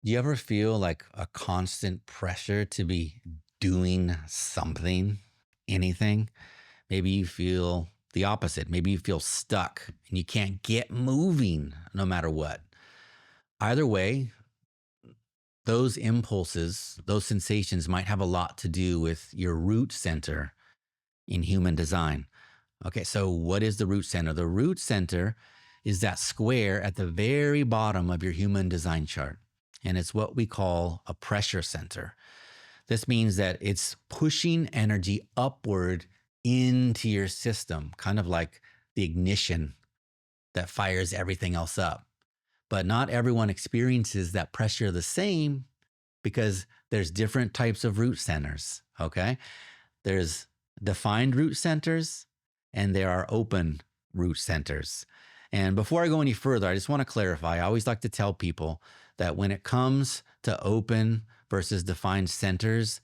Do you ever feel like a constant pressure to be doing something, anything? Maybe you feel the opposite. Maybe you feel stuck and you can't get moving no matter what. Either way, those impulses, those sensations might have a lot to do with your root center in human design. Okay, so what is the root center? The root center is that square at the very bottom of your human design chart. And it's what we call a pressure center. This means that it's pushing energy upward into your system, kind of like the ignition that fires everything else up. But not everyone experiences that pressure the same because there's different types of root centers, okay? There's defined root centers and there are open root centers. And before I go any further, I just want to clarify. I always like to tell people that when it comes to open versus defined centers,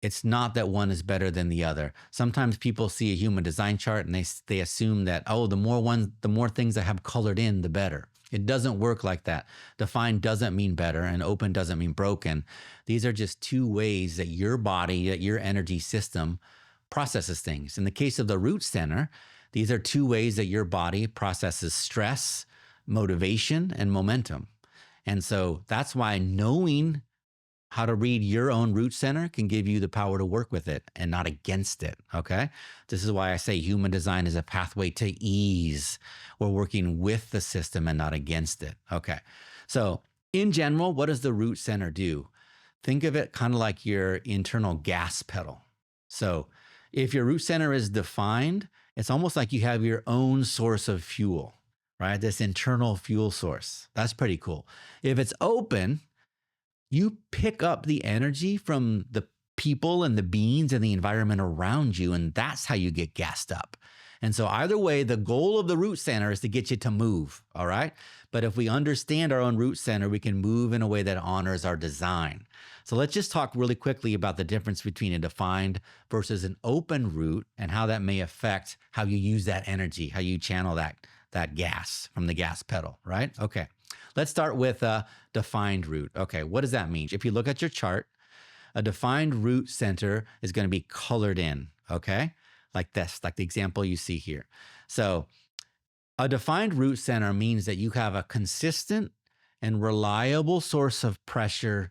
it's not that one is better than the other. Sometimes people see a human design chart and they assume that, oh, the more things I have colored in, the better. It doesn't work like that. Defined doesn't mean better and open doesn't mean broken. These are just two ways that your body, that your energy system processes things. In the case of the root center, these are two ways that your body processes stress, motivation, and momentum. And so that's why knowing how to read your own root center can give you the power to work with it and not against it. Okay. This is why I say human design is a pathway to ease. We're working with the system and not against it. Okay. So, in general, what does the root center do? Think of it kind of like your internal gas pedal. So, if your root center is defined, it's almost like you have your own source of fuel, right? This internal fuel source. That's pretty cool. If it's open, you pick up the energy from the people and the beings and the environment around you, and that's how you get gassed up. And so either way, the goal of the root center is to get you to move, all right? But if we understand our own root center, we can move in a way that honors our design. So let's just talk really quickly about the difference between a defined versus an open root and how that may affect how you use that energy, how you channel that gas from the gas pedal, right? Okay. Let's start with a defined root. Okay, what does that mean? If you look at your chart, a defined root center is going to be colored in, okay? Like this, like the example you see here. So a defined root center means that you have a consistent and reliable source of pressure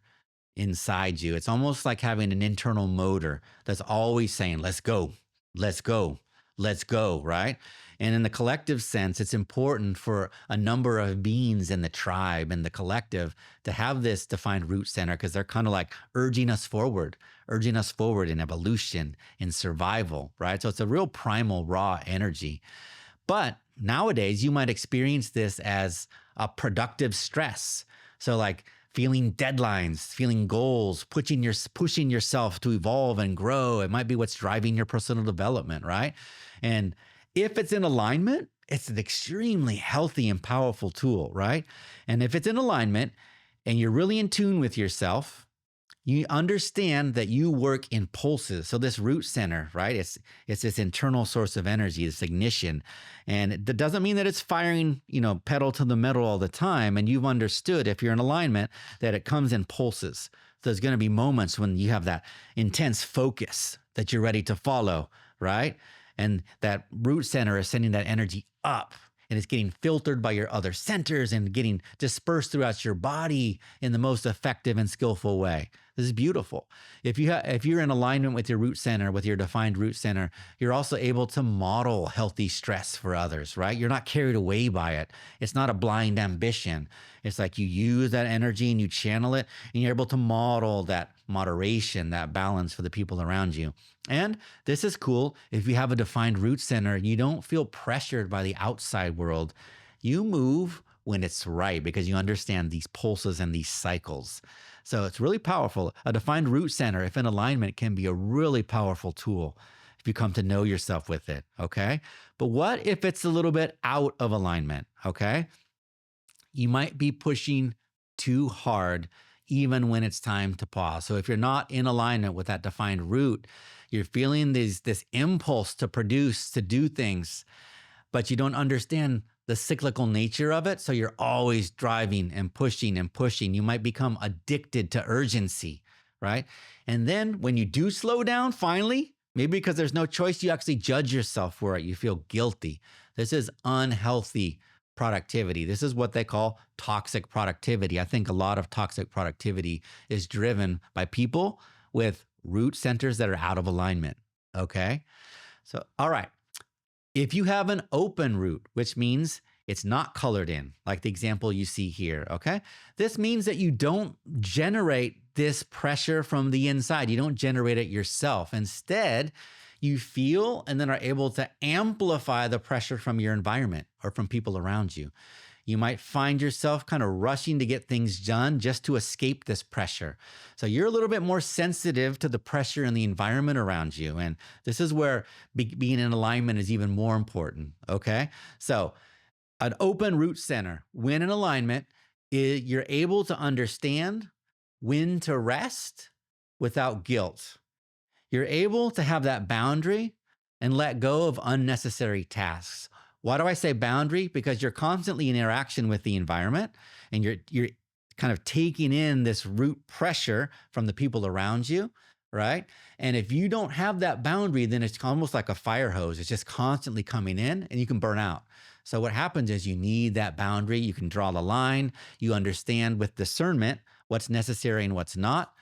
inside you. It's almost like having an internal motor that's always saying, let's go, let's go, let's go, right? And in the collective sense, it's important for a number of beings in the tribe and the collective to have this defined root center because they're kind of like urging us forward in evolution, in survival, right? So it's a real primal, raw energy. But nowadays, you might experience this as a productive stress. So like feeling deadlines, feeling goals, pushing yourself to evolve and grow. It might be what's driving your personal development, right? And if it's in alignment, it's an extremely healthy and powerful tool, right? And if it's in alignment and you're really in tune with yourself, you understand that you work in pulses. So this root center, right? It's this internal source of energy, this ignition. And it doesn't mean that it's firing, pedal to the metal all the time. And you've understood, if you're in alignment, that it comes in pulses. So there's going to be moments when you have that intense focus that you're ready to follow, right? And that root center is sending that energy up and it's getting filtered by your other centers and getting dispersed throughout your body in the most effective and skillful way. This is beautiful. If you're in alignment with your root center, with your defined root center, you're also able to model healthy stress for others, right? You're not carried away by it. It's not a blind ambition. It's like you use that energy and you channel it and you're able to model that moderation, that balance for the people around you. And this is cool. If you have a defined root center, you don't feel pressured by the outside world. You move when it's right because you understand these pulses and these cycles. So it's really powerful. A defined root center, if in alignment, can be a really powerful tool if you come to know yourself with it, okay? But what if it's a little bit out of alignment, okay? You might be pushing too hard even when it's time to pause. So if you're not in alignment with that defined root, you're feeling this impulse to produce, to do things, but you don't understand the cyclical nature of it. So you're always driving and pushing and pushing. You might become addicted to urgency, right? And then when you do slow down, finally, maybe because there's no choice, you actually judge yourself for it. You feel guilty. This is unhealthy productivity. This is what they call toxic productivity. I think a lot of toxic productivity is driven by people with root centers that are out of alignment. Okay. So, all right. If you have an open root, which means it's not colored in, like the example you see here, okay? This means that you don't generate this pressure from the inside. You don't generate it yourself. Instead, you feel and then are able to amplify the pressure from your environment or from people around you. You might find yourself kind of rushing to get things done just to escape this pressure. So you're a little bit more sensitive to the pressure in the environment around you. And this is where being in alignment is even more important. Okay. So an open root center, when in alignment, you're able to understand when to rest without guilt. You're able to have that boundary and let go of unnecessary tasks. Why do I say boundary? Because you're constantly in interaction with the environment and you're kind of taking in this root pressure from the people around you, right? And if you don't have that boundary, then it's almost like a fire hose. It's just constantly coming in and you can burn out. So what happens is you need that boundary. You can draw the line. You understand with discernment what's necessary and what's not.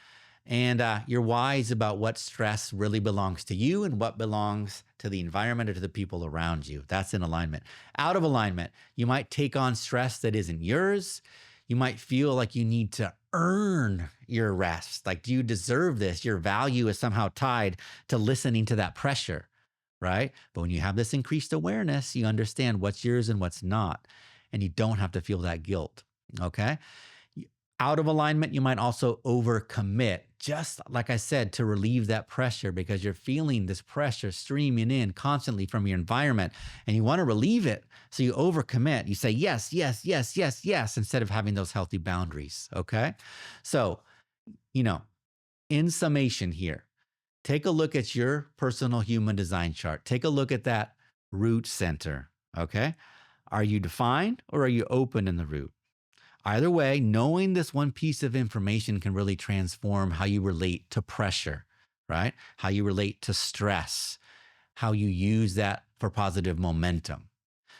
And you're wise about what stress really belongs to you and what belongs to the environment or to the people around you. That's in alignment. Out of alignment, you might take on stress that isn't yours. You might feel like you need to earn your rest. Like, do you deserve this? Your value is somehow tied to listening to that pressure, right? But when you have this increased awareness, you understand what's yours and what's not. And you don't have to feel that guilt, okay? Out of alignment, you might also overcommit, just like I said, to relieve that pressure because you're feeling this pressure streaming in constantly from your environment and you want to relieve it. So you overcommit. You say, yes, yes, yes, yes, yes, instead of having those healthy boundaries. Okay. So, in summation here, take a look at your personal human design chart. Take a look at that root center. Okay. Are you defined or are you open in the root? Either way, knowing this one piece of information can really transform how you relate to pressure, right? How you relate to stress, how you use that for positive momentum.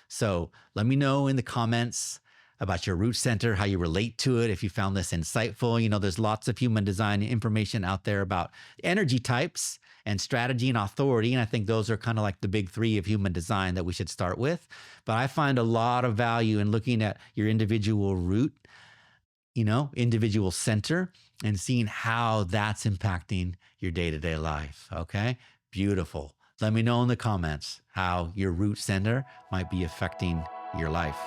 So let me know in the comments about your root center, how you relate to it, if you found this insightful. There's lots of human design information out there about energy types and strategy and authority. And I think those are kind of like the big three of human design that we should start with. But I find a lot of value in looking at your individual root, individual center and seeing how that's impacting your day-to-day life. Okay. Beautiful. Let me know in the comments how your root center might be affecting your life.